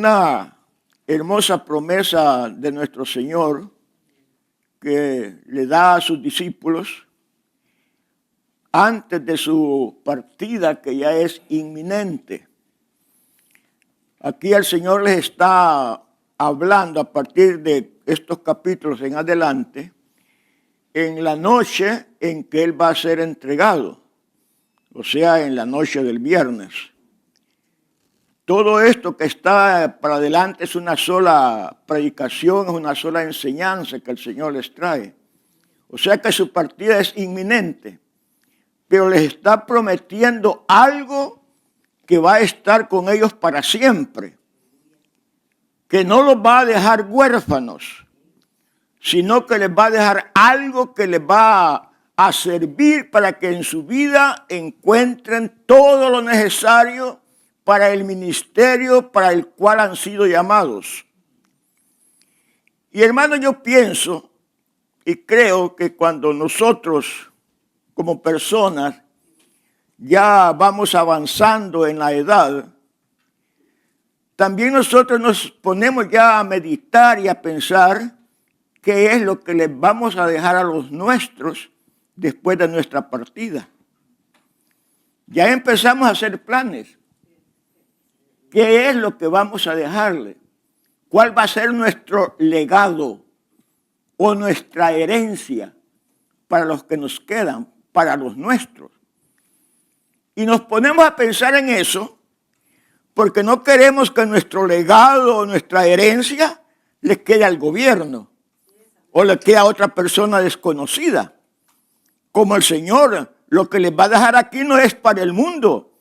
una hermosa promesa de nuestro Señor que le da a sus discípulos antes de su partida, que ya es inminente. Aquí el Señor les está hablando a partir de estos capítulos en adelante, en la noche en que Él va a ser entregado, o sea, en la noche del viernes. Todo esto que está para adelante es una sola predicación, es una sola enseñanza que el Señor les trae. O sea que su partida es inminente, pero les está prometiendo algo que va a estar con ellos para siempre, que no los va a dejar huérfanos, sino que les va a dejar algo que les va a servir para que en su vida encuentren todo lo necesario para el ministerio para el cual han sido llamados. Y hermano, yo pienso y creo que cuando nosotros como personas ya vamos avanzando en la edad, también nosotros nos ponemos ya a meditar y a pensar qué es lo que les vamos a dejar a los nuestros después de nuestra partida. Ya empezamos a hacer planes. ¿Qué es lo que vamos a dejarle? ¿Cuál va a ser nuestro legado o nuestra herencia para los que nos quedan, para los nuestros? Y nos ponemos a pensar en eso porque no queremos que nuestro legado o nuestra herencia le quede al gobierno o le quede a otra persona desconocida. Como el Señor, lo que les va a dejar aquí no es para el mundo,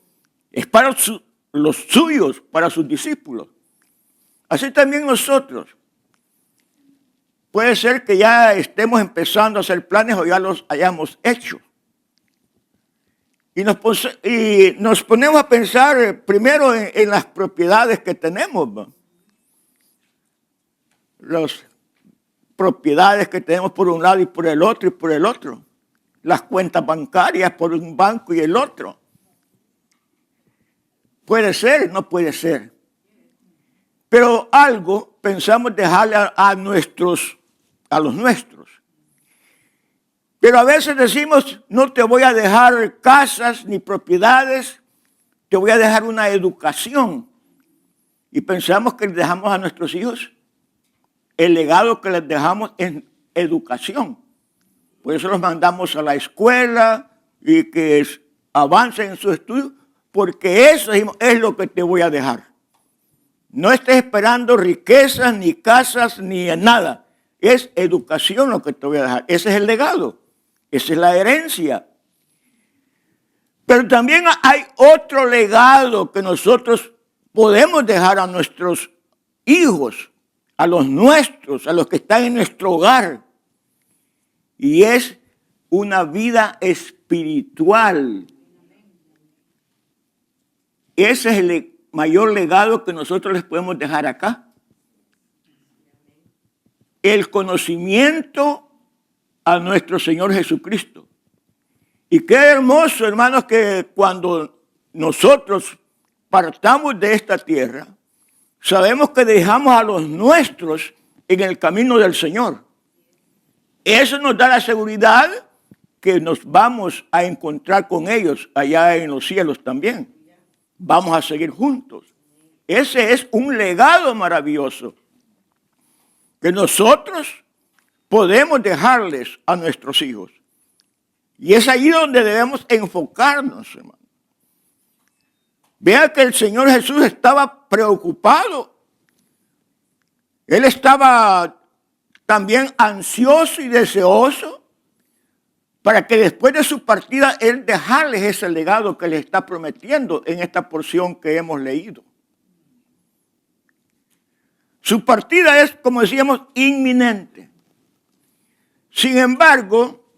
es para los suyos, para sus discípulos. Así también nosotros. Puede ser que ya estemos empezando a hacer planes o ya los hayamos hecho. Y nos ponemos a pensar primero en las propiedades que tenemos. Las propiedades que tenemos por un lado y por el otro y por el otro. Las cuentas bancarias por un banco y el otro. Puede ser, no puede ser. Pero algo pensamos dejarle a los nuestros. Pero a veces decimos, no te voy a dejar casas ni propiedades, te voy a dejar una educación. Y pensamos que les dejamos a nuestros hijos el legado que les dejamos en educación. Por eso los mandamos a la escuela y que avancen en su estudio, porque eso es lo que te voy a dejar. No estés esperando riquezas, ni casas, ni nada. Es educación lo que te voy a dejar. Ese es el legado. Esa es la herencia. Pero también hay otro legado que nosotros podemos dejar a nuestros hijos, a los nuestros, a los que están en nuestro hogar. Y es una vida espiritual. Ese es el mayor legado que nosotros les podemos dejar acá. El conocimiento a nuestro Señor Jesucristo. Y qué hermoso, hermanos, que cuando nosotros partamos de esta tierra, sabemos que dejamos a los nuestros en el camino del Señor. Eso nos da la seguridad que nos vamos a encontrar con ellos allá en los cielos también. Vamos a seguir juntos. Ese es un legado maravilloso que nosotros podemos dejarles a nuestros hijos. Y es ahí donde debemos enfocarnos, hermano. Vea que el Señor Jesús estaba preocupado. Él estaba también ansioso y deseoso para que después de su partida Él dejarles ese legado que les está prometiendo en esta porción que hemos leído. Su partida es, como decíamos, inminente. Sin embargo,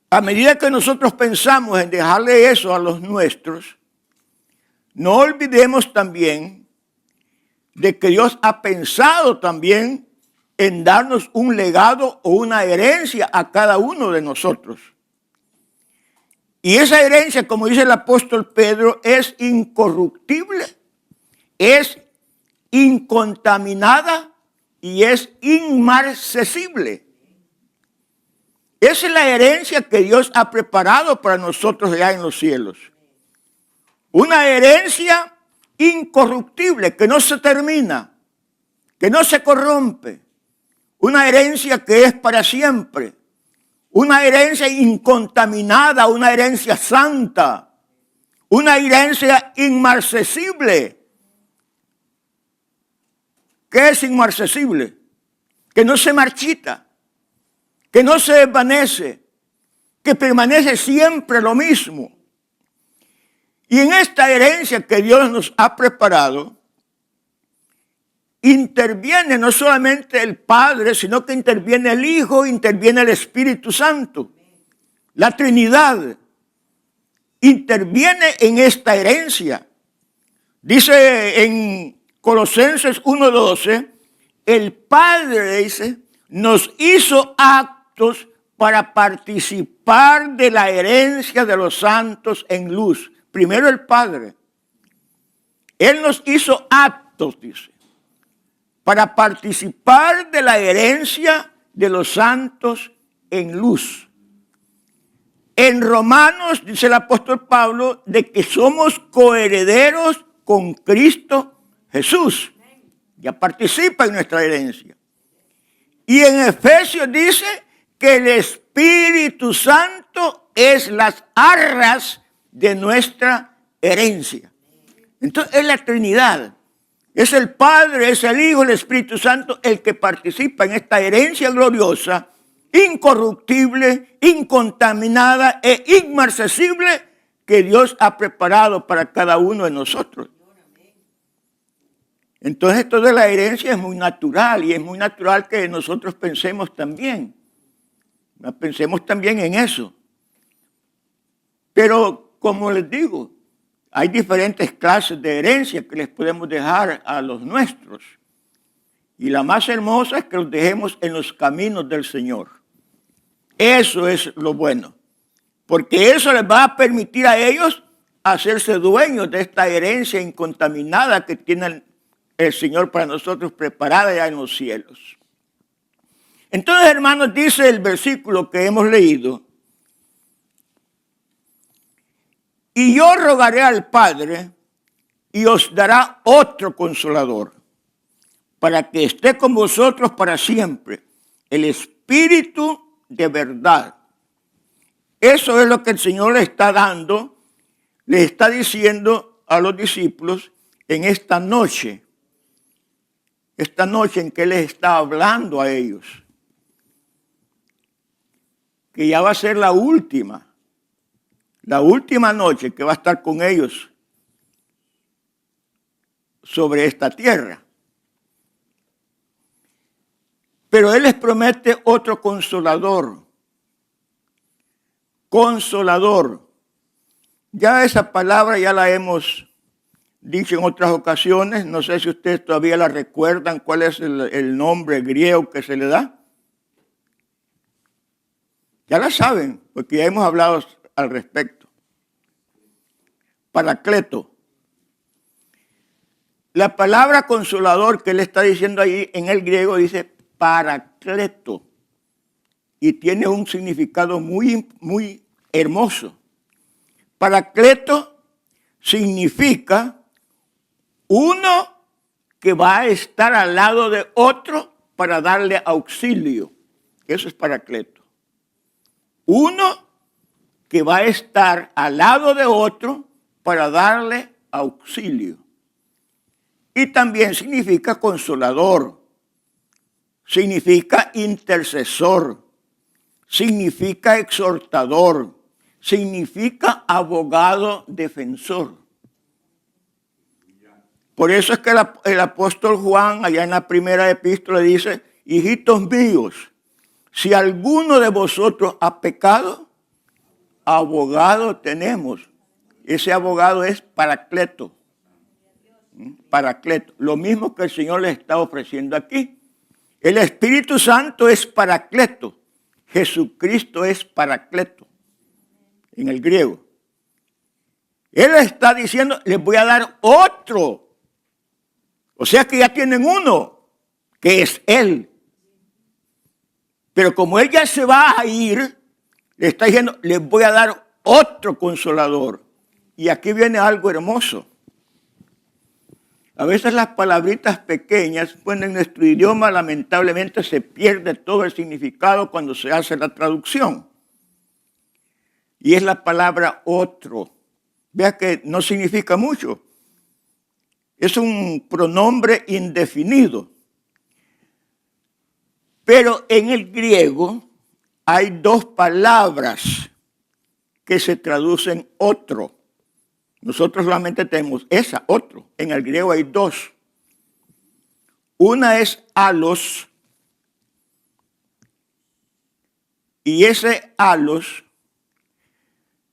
a medida que nosotros pensamos en dejarle eso a los nuestros, no olvidemos también de que Dios ha pensado también en darnos un legado o una herencia a cada uno de nosotros. Y esa herencia, como dice el apóstol Pedro, es incorruptible, es incontaminada y es inmarcesible. Esa es la herencia que Dios ha preparado para nosotros allá en los cielos. Una herencia incorruptible, que no se termina, que no se corrompe. Una herencia que es para siempre. Una herencia incontaminada, una herencia santa. Una herencia inmarcesible. ¿Qué es inmarcesible? Que no se marchita, que no se desvanece, que permanece siempre lo mismo. Y en esta herencia que Dios nos ha preparado, interviene no solamente el Padre, sino que interviene el Hijo, interviene el Espíritu Santo. La Trinidad interviene en esta herencia. Dice en Colosenses 1:12, el Padre, dice, nos hizo aptos para participar de la herencia de los santos en luz. Primero el Padre. Él nos hizo aptos, dice, para participar de la herencia de los santos en luz. En Romanos dice el apóstol Pablo de que somos coherederos con Cristo Jesús. Ya participa en nuestra herencia. Y en Efesios dice que el Espíritu Santo es las arras de nuestra herencia. Entonces es la Trinidad. Es el Padre, es el Hijo, el Espíritu Santo el que participa en esta herencia gloriosa, incorruptible, incontaminada e inmarcesible que Dios ha preparado para cada uno de nosotros. Entonces esto de la herencia es muy natural y es muy natural que nosotros pensemos también. Pensemos también en eso. Pero como les digo, hay diferentes clases de herencia que les podemos dejar a los nuestros. Y la más hermosa es que los dejemos en los caminos del Señor. Eso es lo bueno. Porque eso les va a permitir a ellos hacerse dueños de esta herencia incontaminada que tiene el Señor para nosotros preparada ya en los cielos. Entonces, hermanos, dice el versículo que hemos leído, y yo rogaré al Padre y os dará otro consolador para que esté con vosotros para siempre, el Espíritu de verdad. Eso es lo que el Señor le está dando, le está diciendo a los discípulos en esta noche en que Él les está hablando a ellos, que ya va a ser la última noche que va a estar con ellos sobre esta tierra. Pero Él les promete otro consolador. Consolador. Ya esa palabra ya la hemos dicho en otras ocasiones. No sé si ustedes todavía la recuerdan, cuál es el nombre griego que se le da. Ya la saben, porque ya hemos hablado al respecto. Paracleto. La palabra consolador que él está diciendo ahí en el griego dice paracleto. Y tiene un significado muy hermoso. Paracleto significa uno que va a estar al lado de otro para darle auxilio. Eso es paracleto. Uno que va a estar al lado de otro para darle auxilio. Y también significa consolador, significa intercesor, significa exhortador, significa abogado defensor. Por eso es que el apóstol Juan, allá en la primera epístola, dice, hijitos míos, si alguno de vosotros ha pecado, abogado tenemos. Ese abogado es Paracleto. Paracleto. Lo mismo que el Señor les está ofreciendo aquí. El Espíritu Santo es Paracleto. Jesucristo es Paracleto. En el griego. Él está diciendo, les voy a dar otro O sea que ya tienen uno, que es Él. Pero como Él ya se va a ir, le está diciendo, les voy a dar otro consolador. Y aquí viene algo hermoso. A veces las palabritas pequeñas, pues en nuestro idioma lamentablemente se pierde todo el significado cuando se hace la traducción. Y es la palabra otro. Vea que no significa mucho. Es un pronombre indefinido. Pero en el griego hay dos palabras que se traducen otro. Nosotros solamente tenemos esa, otro. En el griego hay dos. Una es alos. Y ese alos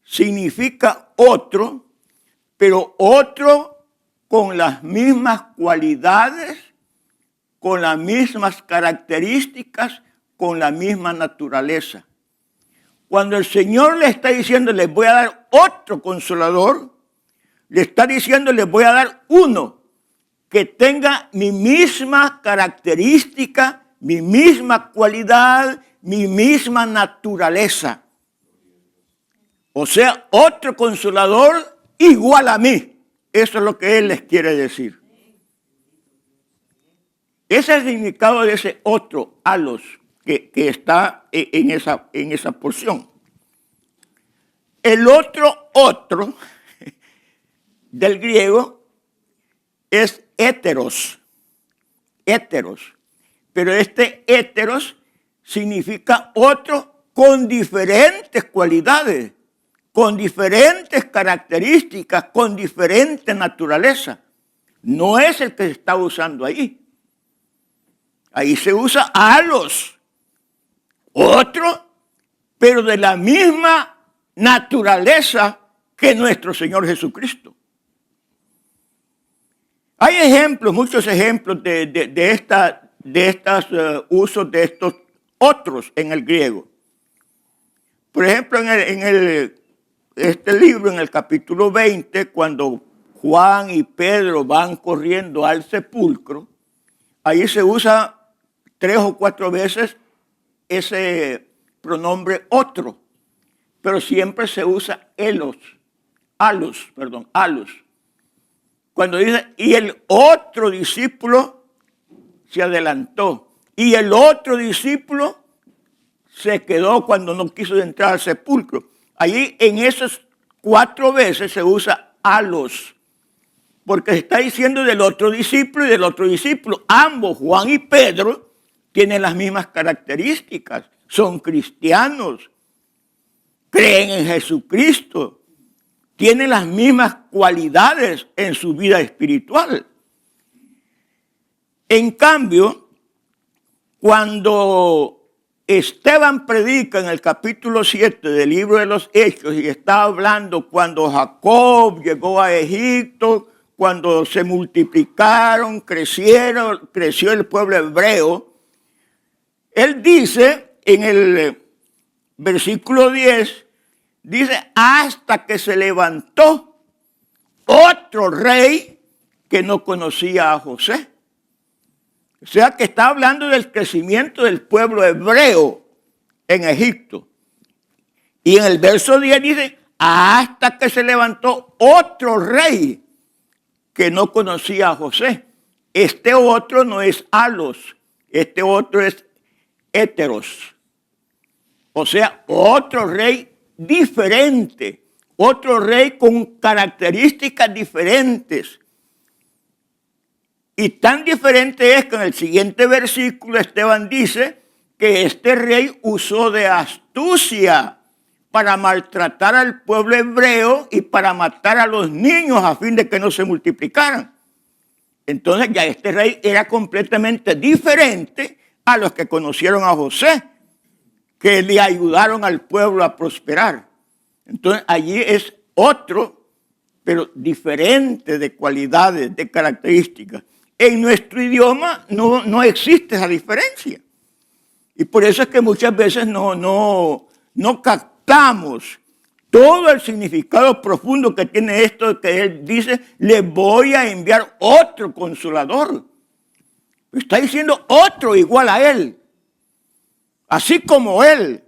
significa otro, pero otro con las mismas cualidades, con las mismas características, con la misma naturaleza. Cuando el Señor le está diciendo, les voy a dar otro consolador, le está diciendo, les voy a dar uno que tenga mi misma característica, mi misma cualidad, mi misma naturaleza. O sea, otro consolador igual a mí. Eso es lo que Él les quiere decir. Ese es el significado de ese otro, alos, que está en esa porción. El otro del griego es héteros. Héteros. Pero este héteros significa otro con diferentes cualidades, con diferentes características, con diferente naturaleza. No es el que se está usando ahí. Ahí se usa alos, otro, pero de la misma naturaleza que nuestro Señor Jesucristo. Hay ejemplos, muchos ejemplos de estos usos de estos otros en el griego. Por ejemplo, este libro, en el capítulo 20, cuando Juan y Pedro van corriendo al sepulcro, ahí se usa 3 o 4 veces ese pronombre otro, pero siempre se usa alos. Cuando dice, y el otro discípulo se adelantó, y el otro discípulo se quedó cuando no quiso entrar al sepulcro. Allí en esas 4 veces se usa alos, porque se está diciendo del otro discípulo y del otro discípulo. Ambos, Juan y Pedro, tienen las mismas características, son cristianos, creen en Jesucristo, tienen las mismas cualidades en su vida espiritual. En cambio, cuando Esteban predica en el capítulo 7 del libro de los Hechos y está hablando cuando Jacob llegó a Egipto, cuando se multiplicaron, creció el pueblo hebreo, él dice en el versículo 10, dice, hasta que se levantó otro rey que no conocía a José. O sea que está hablando del crecimiento del pueblo hebreo en Egipto. Y en el verso 10 dice, hasta que se levantó otro rey que no conocía a José. Este otro no es alos, este otro es héteros. O sea, otro rey diferente, otro rey con características diferentes. Y tan diferente es que en el siguiente versículo Esteban dice que este rey usó de astucia para maltratar al pueblo hebreo y para matar a los niños a fin de que no se multiplicaran. Entonces ya este rey era completamente diferente a los que conocieron a José, que le ayudaron al pueblo a prosperar. Entonces allí es otro, pero diferente de cualidades, de características. En nuestro idioma no existe esa diferencia. Y por eso es que muchas veces no captamos todo el significado profundo que tiene esto, que él dice, le voy a enviar otro consolador. Está diciendo otro igual a él, así como él.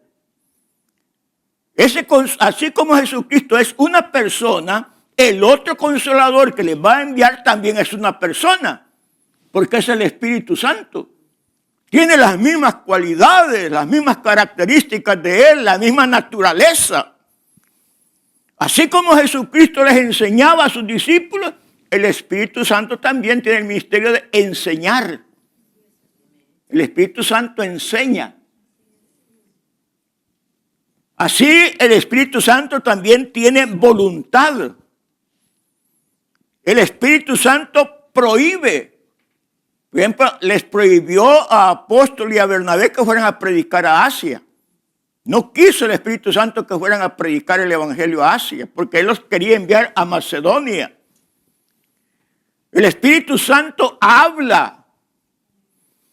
Así como Jesucristo es una persona, el otro consolador que le va a enviar también es una persona, porque es el Espíritu Santo. Tiene las mismas cualidades, las mismas características de él, la misma naturaleza. Así como Jesucristo les enseñaba a sus discípulos, el Espíritu Santo también tiene el ministerio de enseñar. El Espíritu Santo enseña. Así el Espíritu Santo también tiene voluntad. El Espíritu Santo prohíbe. Por ejemplo, les prohibió a Apóstol y a Bernabé que fueran a predicar a Asia. No quiso el Espíritu Santo que fueran a predicar el Evangelio a Asia, porque él los quería enviar a Macedonia. El Espíritu Santo habla.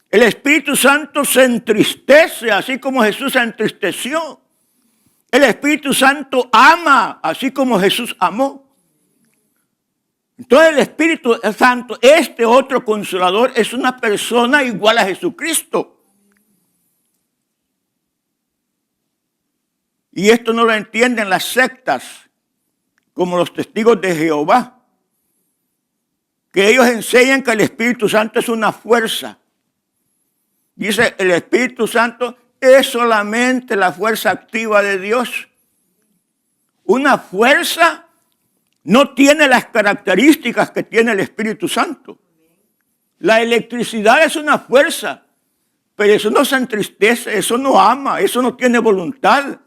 El Espíritu Santo se entristece, así como Jesús se entristeció. El Espíritu Santo ama, así como Jesús amó. Entonces el Espíritu Santo, este otro consolador, es una persona igual a Jesucristo. Y esto no lo entienden las sectas, como los testigos de Jehová, que ellos enseñan que el Espíritu Santo es una fuerza. Dice, el Espíritu Santo es solamente la fuerza activa de Dios. Una fuerza no tiene las características que tiene el Espíritu Santo. La electricidad es una fuerza, pero eso no se entristece, eso no ama, eso no tiene voluntad.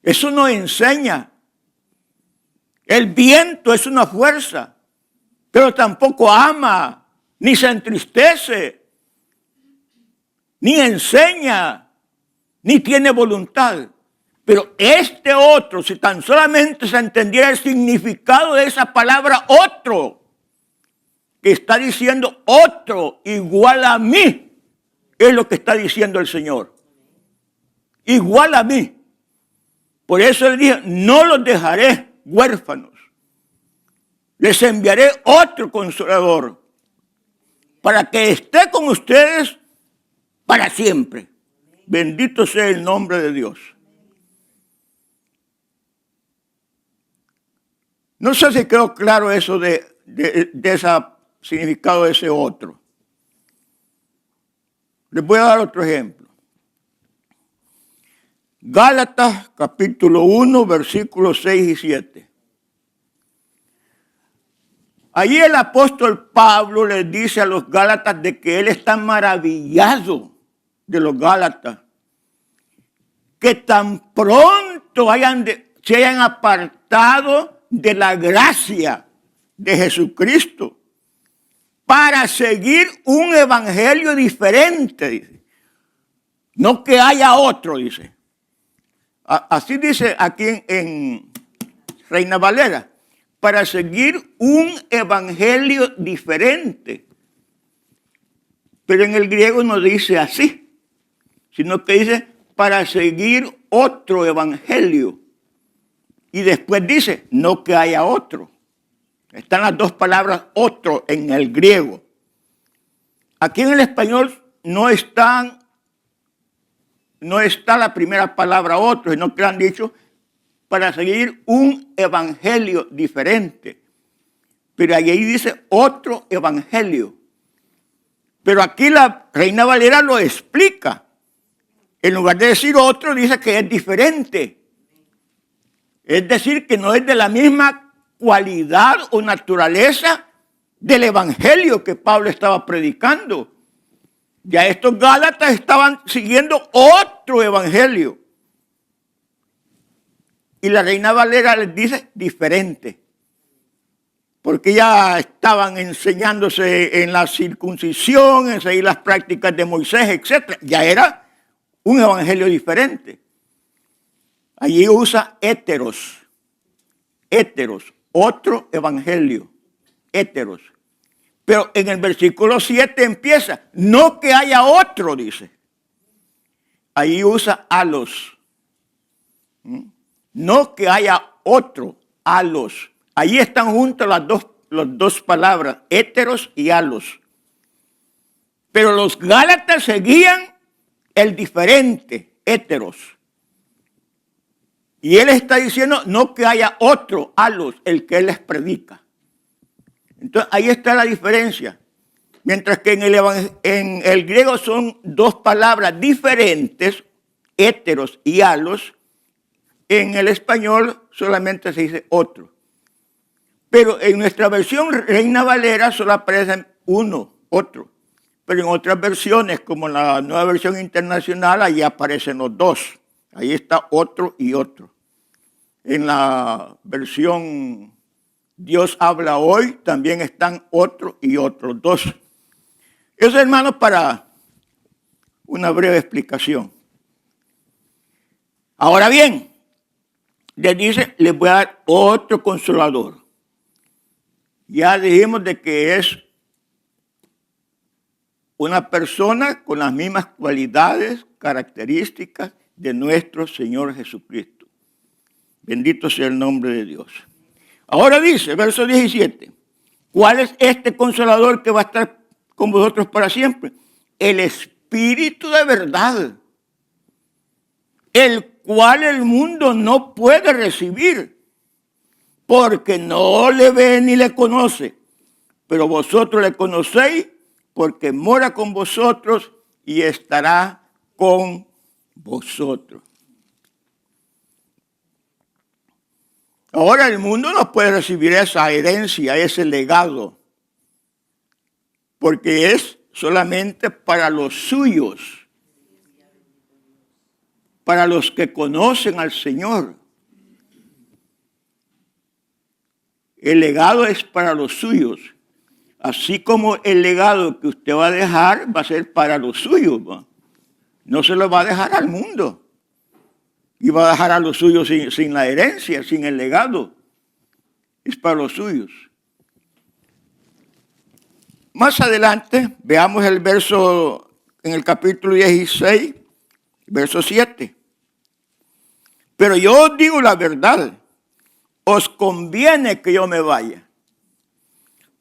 Eso no enseña. El viento es una fuerza, pero tampoco ama, ni se entristece, ni enseña, ni tiene voluntad. Pero este otro, si tan solamente se entendiera el significado de esa palabra otro, que está diciendo otro igual a mí, es lo que está diciendo el Señor. Igual a mí. Por eso él dijo, no los dejaré huérfanos. Les enviaré otro consolador para que esté con ustedes para siempre. Bendito sea el nombre de Dios. No sé si quedó claro eso de ese significado de ese otro. Les voy a dar otro ejemplo. Gálatas capítulo 1, versículos 6 y 7. Allí el apóstol Pablo les dice a los Gálatas de que él está maravillado de los Gálatas, que tan pronto se hayan apartado de la gracia de Jesucristo para seguir un evangelio diferente, dice. No que haya otro, dice. Así dice aquí en Reina Valera, para seguir un evangelio diferente. Pero en el griego no dice así, sino que dice para seguir otro evangelio. Y después dice, no que haya otro. Están las dos palabras otro en el griego. Aquí en el español no está la primera palabra otro, sino que han dicho para seguir un evangelio diferente. Pero ahí dice otro evangelio. Pero aquí la Reina Valera lo explica. En lugar de decir otro, dice que es diferente. Es decir, que no es de la misma cualidad o naturaleza del evangelio que Pablo estaba predicando. Ya estos Gálatas estaban siguiendo otro evangelio. Y la Reina Valera les dice diferente. Porque ya estaban enseñándose en la circuncisión, en seguir las prácticas de Moisés, etc. Ya era un evangelio diferente. Allí usa héteros, otro evangelio, héteros. Pero en el versículo 7 empieza, no que haya otro, dice. Ahí usa alos, No que haya otro, halos. Ahí están juntas las dos palabras, heteros y halos. Pero los gálatas seguían el diferente, heteros. Y él está diciendo no que haya otro, halos, el que él les predica. Entonces ahí está la diferencia. Mientras que en el griego son dos palabras diferentes, heteros y halos, en el español solamente se dice otro. Pero en nuestra versión Reina Valera solo aparecen uno, otro. Pero en otras versiones, como en la Nueva Versión Internacional, ahí aparecen los dos. Ahí está otro y otro. En la versión Dios habla hoy, también están otro y otro, dos. Eso, hermanos, para una breve explicación. Ahora bien, les dice, les voy a dar otro consolador. Ya dijimos de que es una persona con las mismas cualidades, características de nuestro Señor Jesucristo. Bendito sea el nombre de Dios. Ahora dice, verso 17, ¿cuál es este consolador que va a estar con vosotros para siempre? El Espíritu de verdad, el cual el mundo no puede recibir, porque no le ve ni le conoce, pero vosotros le conocéis, porque mora con vosotros y estará con vosotros. Ahora el mundo no puede recibir esa herencia, ese legado, porque es solamente para los suyos, para los que conocen al Señor. El legado es para los suyos, así como el legado que usted va a dejar va a ser para los suyos. No se lo va a dejar al mundo. Y va a dejar a los suyos sin la herencia, sin el legado. Es para los suyos. Más adelante, veamos el verso en el capítulo 16, verso 7. Pero yo os digo la verdad, os conviene que yo me vaya.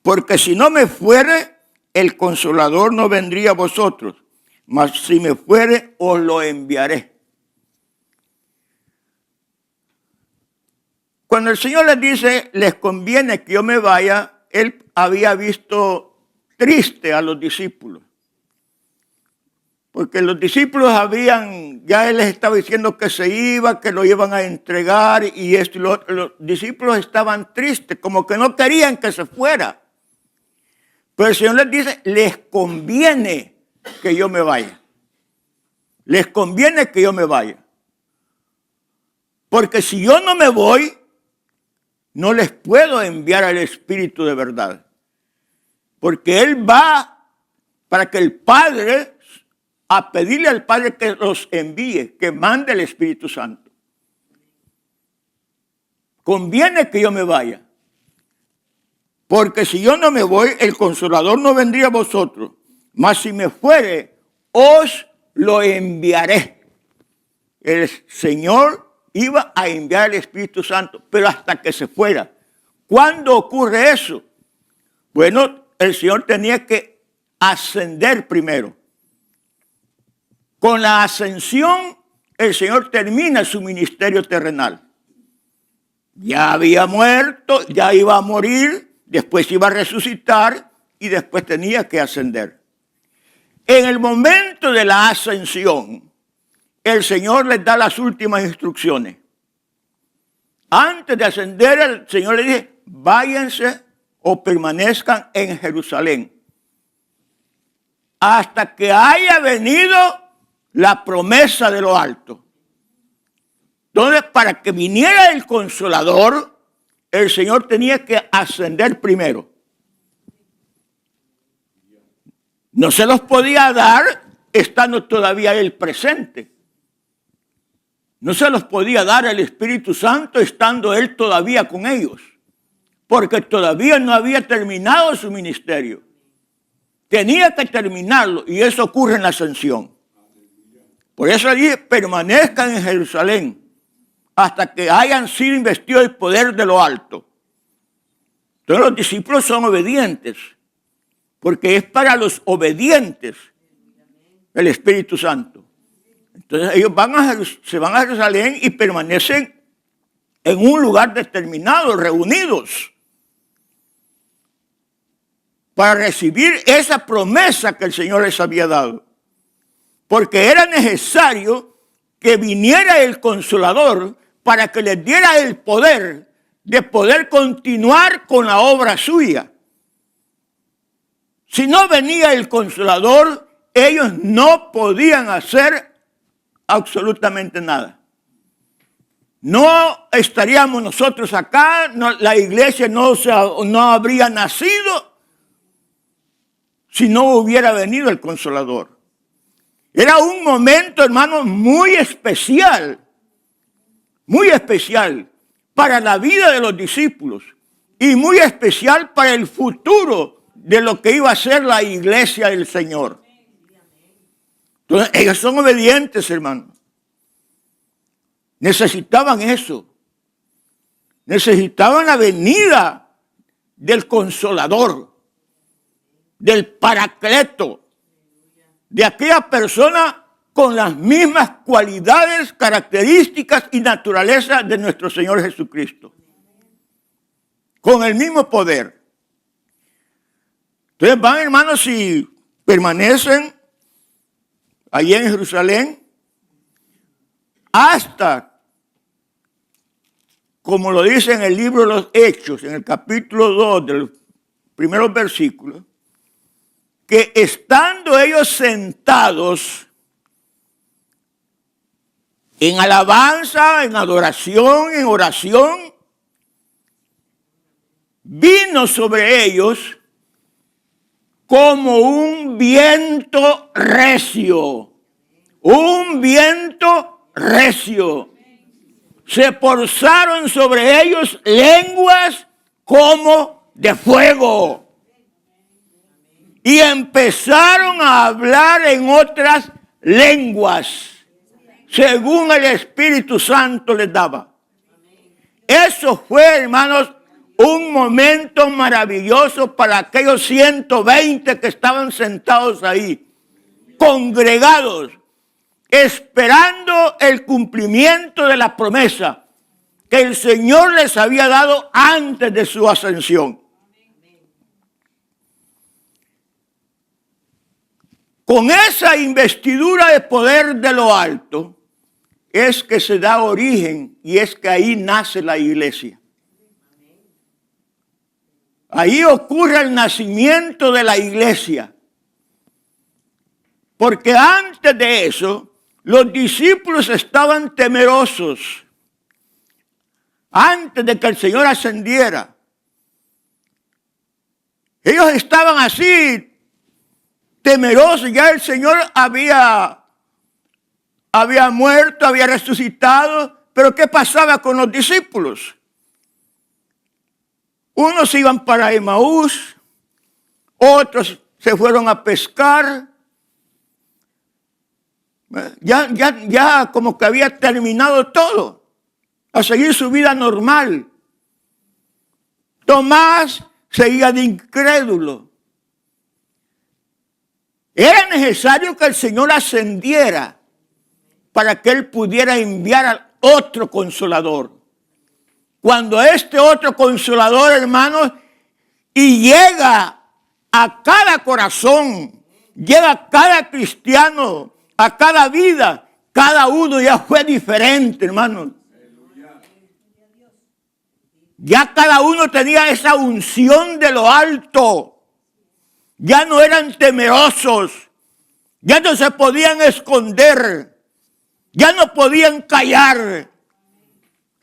Porque si no me fuere, el Consolador no vendría a vosotros. Mas si me fuere, os lo enviaré. Cuando el Señor les dice, les conviene que yo me vaya, Él había visto triste a los discípulos. Porque los discípulos ya Él les estaba diciendo que se iba, que lo iban a entregar y esto y lo otro. Los discípulos estaban tristes, como que no querían que se fuera. Pero el Señor les dice, les conviene que yo me vaya. Les conviene que yo me vaya. Porque si yo no me voy, no les puedo enviar al Espíritu de verdad. Porque Él va para que el Padre, a pedirle al Padre que los envíe, que mande el Espíritu Santo. Conviene que yo me vaya. Porque si yo no me voy, el Consolador no vendría a vosotros. Mas si me fuere, os lo enviaré. El Señor iba a enviar el Espíritu Santo, pero hasta que se fuera. ¿Cuándo ocurre eso? Bueno, el Señor tenía que ascender primero. Con la ascensión, el Señor termina su ministerio terrenal. Ya había muerto, ya iba a morir, después iba a resucitar y después tenía que ascender. En el momento de la ascensión, el Señor les da las últimas instrucciones. Antes de ascender, el Señor les dice, váyanse o permanezcan en Jerusalén hasta que haya venido la promesa de lo alto. Entonces, para que viniera el Consolador, el Señor tenía que ascender primero. No se los podía dar estando todavía Él presente. No se los podía dar el Espíritu Santo estando Él todavía con ellos, porque todavía no había terminado su ministerio. Tenía que terminarlo y eso ocurre en la ascensión. Por eso dice, permanezcan en Jerusalén hasta que hayan sido investidos del poder de lo alto. Entonces los discípulos son obedientes, porque es para los obedientes el Espíritu Santo. Entonces ellos se van a Jerusalén y permanecen en un lugar determinado, reunidos, para recibir esa promesa que el Señor les había dado. Porque era necesario que viniera el Consolador para que les diera el poder de poder continuar con la obra suya. Si no venía el Consolador, ellos no podían hacer absolutamente nada. No estaríamos nosotros acá, la iglesia no habría nacido si no hubiera venido el Consolador. Era un momento, hermanos, muy especial para la vida de los discípulos y muy especial para el futuro de lo que iba a ser la iglesia del Señor. Entonces, ellos son obedientes, hermanos. Necesitaban eso. Necesitaban la venida del Consolador, del Paracleto, de aquella persona con las mismas cualidades, características y naturaleza de nuestro Señor Jesucristo. Con el mismo poder. Entonces van, hermanos, y permanecen allí en Jerusalén hasta, como lo dice en el libro de los Hechos, en el capítulo 2 de los primeros versículos, que estando ellos sentados en alabanza, en adoración, en oración, vino sobre ellos como un viento recio. Un viento recio. Se posaron sobre ellos lenguas como de fuego. Y empezaron a hablar en otras lenguas, según el Espíritu Santo les daba. Eso fue, hermanos, un momento maravilloso para aquellos 120 que estaban sentados ahí, congregados, esperando el cumplimiento de la promesa que el Señor les había dado antes de su ascensión. Con esa investidura de poder de lo alto es que se da origen y es que ahí nace la iglesia. Ahí ocurre el nacimiento de la iglesia. Porque antes de eso, los discípulos estaban temerosos. Antes de que el Señor ascendiera. Ellos estaban así, temerosos. Ya el Señor había muerto, había resucitado. Pero ¿qué pasaba con los discípulos? Unos iban para Emaús, otros se fueron a pescar. Ya como que había terminado todo, a seguir su vida normal. Tomás seguía de incrédulo. Era necesario que el Señor ascendiera para que Él pudiera enviar al otro Consolador. Cuando este otro Consolador, hermanos, y llega a cada corazón, llega a cada cristiano, a cada vida, cada uno ya fue diferente, hermanos. Ya cada uno tenía esa unción de lo alto. Ya no eran temerosos, ya no se podían esconder, ya no podían callar.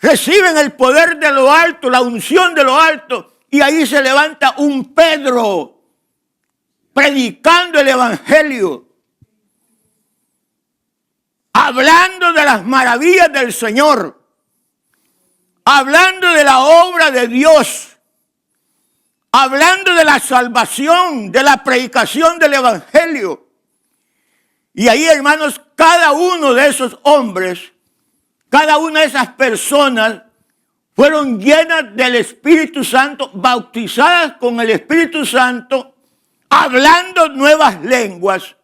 Reciben el poder de lo alto, la unción de lo alto, y ahí se levanta un Pedro predicando el evangelio, hablando de las maravillas del Señor, hablando de la obra de Dios, hablando de la salvación, de la predicación del evangelio. Y ahí, hermanos, cada uno de esos hombres cada una de esas personas fueron llenas del Espíritu Santo, bautizadas con el Espíritu Santo, hablando nuevas lenguas.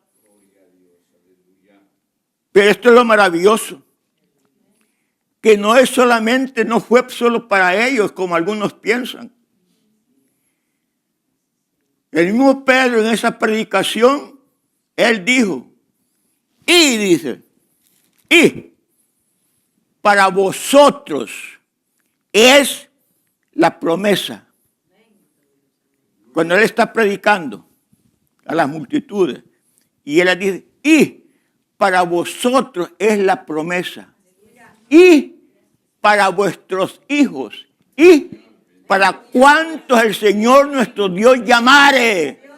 Pero esto es lo maravilloso, que no fue solo para ellos, como algunos piensan. El mismo Pedro en esa predicación, él dijo, y para vosotros es la promesa. Cuando él está predicando a las multitudes, y él les dice, y para vosotros es la promesa, y para vuestros hijos, y para cuantos el Señor nuestro Dios llamare,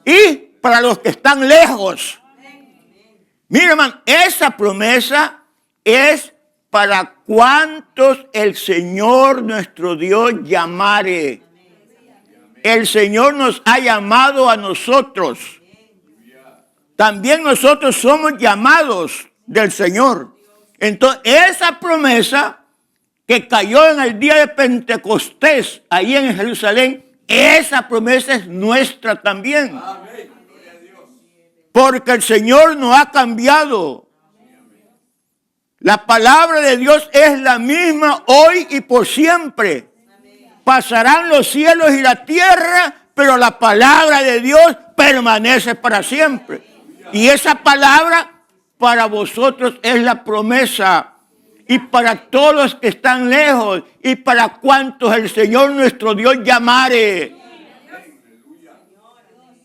y para los que están lejos. Mira, hermano, esa promesa es para cuantos el Señor nuestro Dios llamare. El Señor nos ha llamado a nosotros. También nosotros somos llamados del Señor. Entonces, esa promesa que cayó en el día de Pentecostés, ahí en Jerusalén, esa promesa es nuestra también. Porque el Señor no ha cambiado. La palabra de Dios es la misma hoy y por siempre. Pasarán los cielos y la tierra, pero la palabra de Dios permanece para siempre. Y esa palabra para vosotros es la promesa. Y para todos los que están lejos, y para cuantos el Señor nuestro Dios llamare.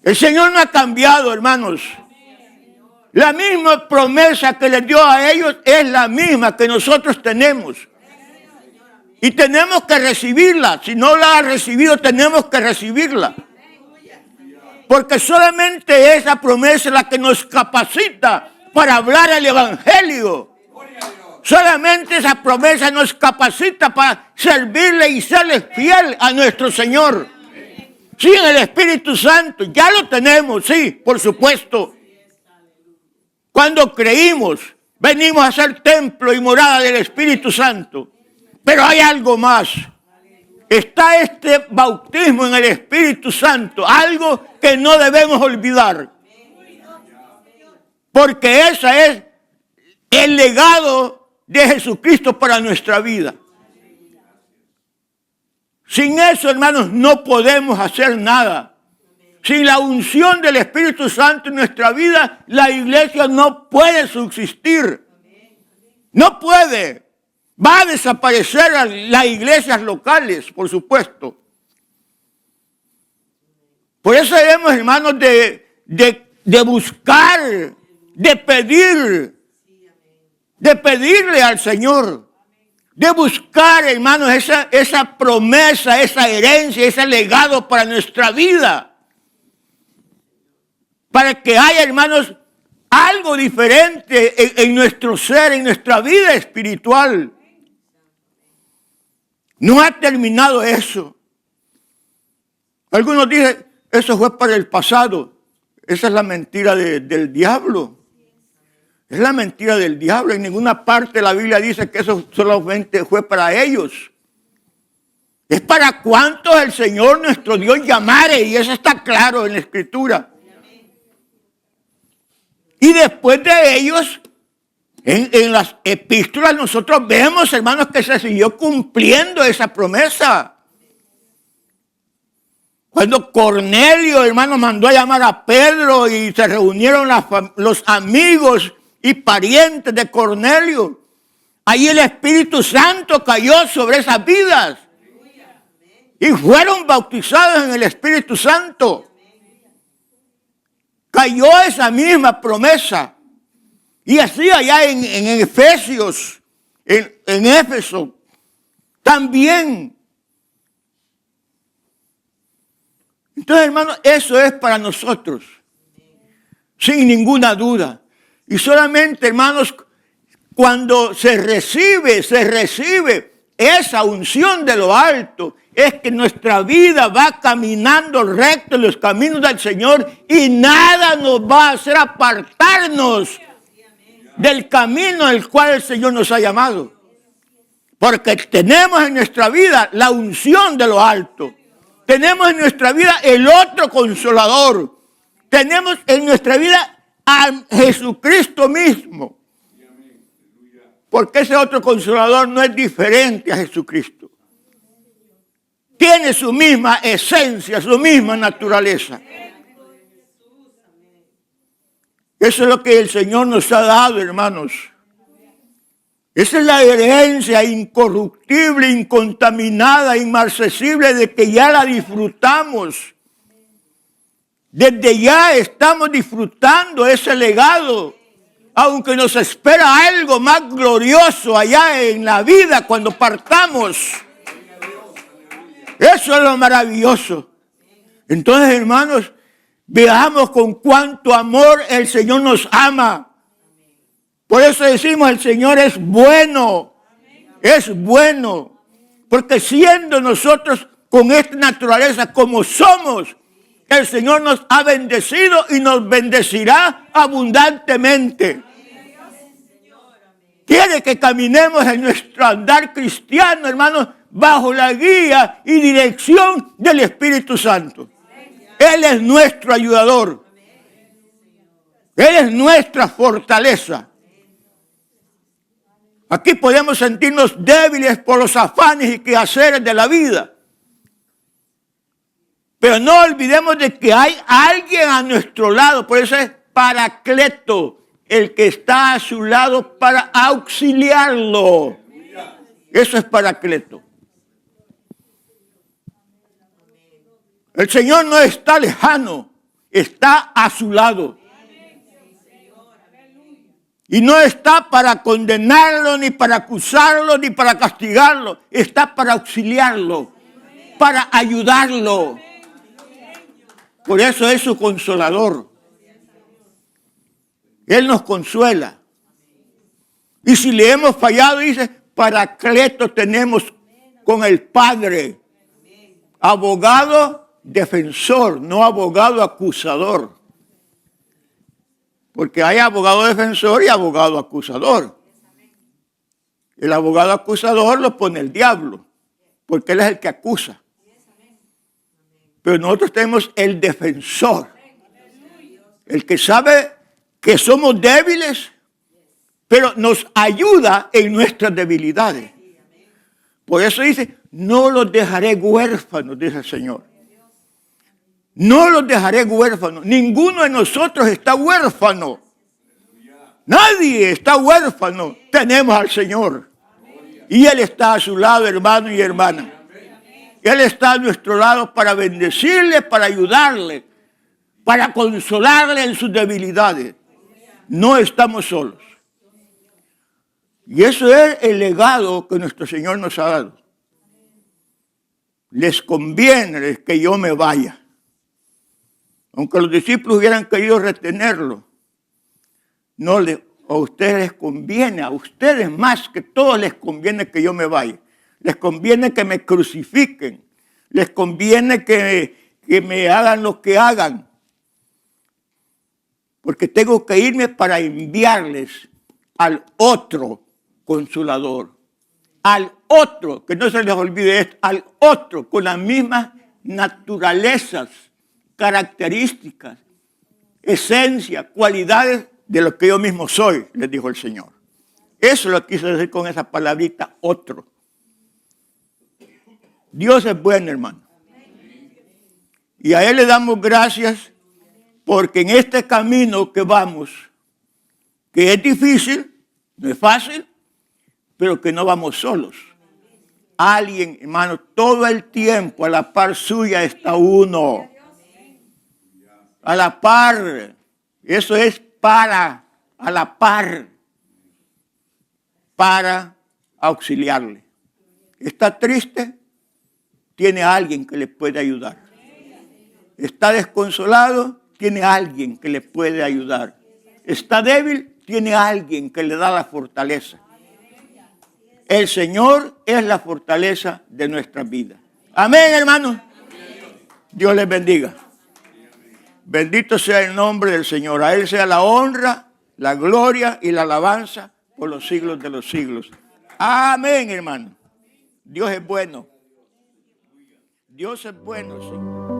El Señor no ha cambiado, hermanos. La misma promesa que les dio a ellos es la misma que nosotros tenemos. Y tenemos que recibirla. Si no la ha recibido, tenemos que recibirla. Porque solamente esa promesa es la que nos capacita para hablar el Evangelio. Solamente esa promesa nos capacita para servirle y serle fiel a nuestro Señor. Sí, en el Espíritu Santo, ya lo tenemos, sí, por supuesto. Cuando creímos, venimos a ser templo y morada del Espíritu Santo. Pero hay algo más. Está este bautismo en el Espíritu Santo, algo que no debemos olvidar. Porque ese es el legado de Jesucristo para nuestra vida. Sin eso, hermanos, no podemos hacer nada. Sin la unción del Espíritu Santo en nuestra vida, la iglesia no puede subsistir. No puede. Va a desaparecer las iglesias locales, por supuesto. Por eso debemos, hermanos, de buscar, de pedirle al Señor, de buscar, hermanos, esa promesa, esa herencia, ese legado para nuestra vida. Para que haya, hermanos, algo diferente en nuestro ser, en nuestra vida espiritual. No ha terminado eso. Algunos dicen, eso fue para el pasado. Esa es la mentira del diablo. Es la mentira del diablo. En ninguna parte de la Biblia dice que eso solamente fue para ellos. Es para cuantos el Señor nuestro Dios llamare. Y eso está claro en la Escritura. Y después de ellos, en las epístolas nosotros vemos, hermanos, que se siguió cumpliendo esa promesa. Cuando Cornelio, hermanos, mandó a llamar a Pedro y se reunieron los amigos y parientes de Cornelio, ahí el Espíritu Santo cayó sobre esas vidas. Y fueron bautizados en el Espíritu Santo. Cayó esa misma promesa. Y así allá en Efesios, en Éfeso, también. Entonces, hermanos, eso es para nosotros, sin ninguna duda. Y solamente, hermanos, cuando se recibe esa unción de lo alto, es que nuestra vida va caminando recto en los caminos del Señor y nada nos va a hacer apartarnos del camino al cual el Señor nos ha llamado. Porque tenemos en nuestra vida la unción de lo alto. Tenemos en nuestra vida el otro consolador. Tenemos en nuestra vida a Jesucristo mismo. Porque ese otro consolador no es diferente a Jesucristo. Tiene su misma esencia, su misma naturaleza. Eso es lo que el Señor nos ha dado, hermanos. Esa es la herencia incorruptible, incontaminada, inmarcesible, de que ya la disfrutamos. Desde ya estamos disfrutando ese legado, aunque nos espera algo más glorioso allá en la vida cuando partamos. Eso es lo maravilloso. Entonces, hermanos, veamos con cuánto amor el Señor nos ama. Por eso decimos, el Señor es bueno. Es bueno. Porque siendo nosotros con esta naturaleza como somos, el Señor nos ha bendecido y nos bendecirá abundantemente. Quiere que caminemos en nuestro andar cristiano, hermanos, bajo la guía y dirección del Espíritu Santo. Él es nuestro ayudador. Él es nuestra fortaleza. Aquí podemos sentirnos débiles por los afanes y quehaceres de la vida. Pero no olvidemos de que hay alguien a nuestro lado. Por eso es Paracleto, el que está a su lado para auxiliarlo. Eso es Paracleto. El Señor no está lejano, está a su lado. Y no está para condenarlo, ni para acusarlo, ni para castigarlo. Está para auxiliarlo, para ayudarlo. Por eso es su consolador. Él nos consuela. Y si le hemos fallado, dice, Paracleto tenemos con el Padre. Abogado defensor, no abogado acusador. Porque hay abogado defensor y abogado acusador. El abogado acusador lo pone el diablo, porque él es el que acusa. Pero nosotros tenemos el defensor, el que sabe que somos débiles, pero nos ayuda en nuestras debilidades. Por eso dice, no los dejaré huérfanos, dice el Señor. No los dejaré huérfanos. Ninguno de nosotros está huérfano. Nadie está huérfano. Tenemos al Señor. Y Él está a su lado, hermano y hermana. Él está a nuestro lado para bendecirle, para ayudarle, para consolarle en sus debilidades. No estamos solos. Y eso es el legado que nuestro Señor nos ha dado. Les conviene que yo me vaya. Aunque los discípulos hubieran querido retenerlo, a ustedes les conviene, a ustedes más que todos les conviene que yo me vaya. Les conviene que me crucifiquen. Les conviene que me hagan lo que hagan. Porque tengo que irme para enviarles al otro consolador. Al otro, que no se les olvide esto, al otro con las mismas naturalezas, características, esencia, cualidades de lo que yo mismo soy, les dijo el Señor. Eso lo quise decir con esa palabrita, otro. Dios es bueno, hermano. Y a Él le damos gracias porque en este camino que vamos, que es difícil, no es fácil, pero que no vamos solos. Alguien, hermano, todo el tiempo a la par suya está uno. A la par. Eso es a la par. Para auxiliarle. ¿Está triste? Tiene alguien que le puede ayudar. ¿Está desconsolado? Tiene alguien que le puede ayudar. ¿Está débil? Tiene alguien que le da la fortaleza. El Señor es la fortaleza de nuestra vida. Amén, hermanos. Dios les bendiga. Bendito sea el nombre del Señor. A Él sea la honra la gloria y la alabanza por los siglos de los siglos. Amén, hermano. Dios es bueno. Dios es bueno, sí.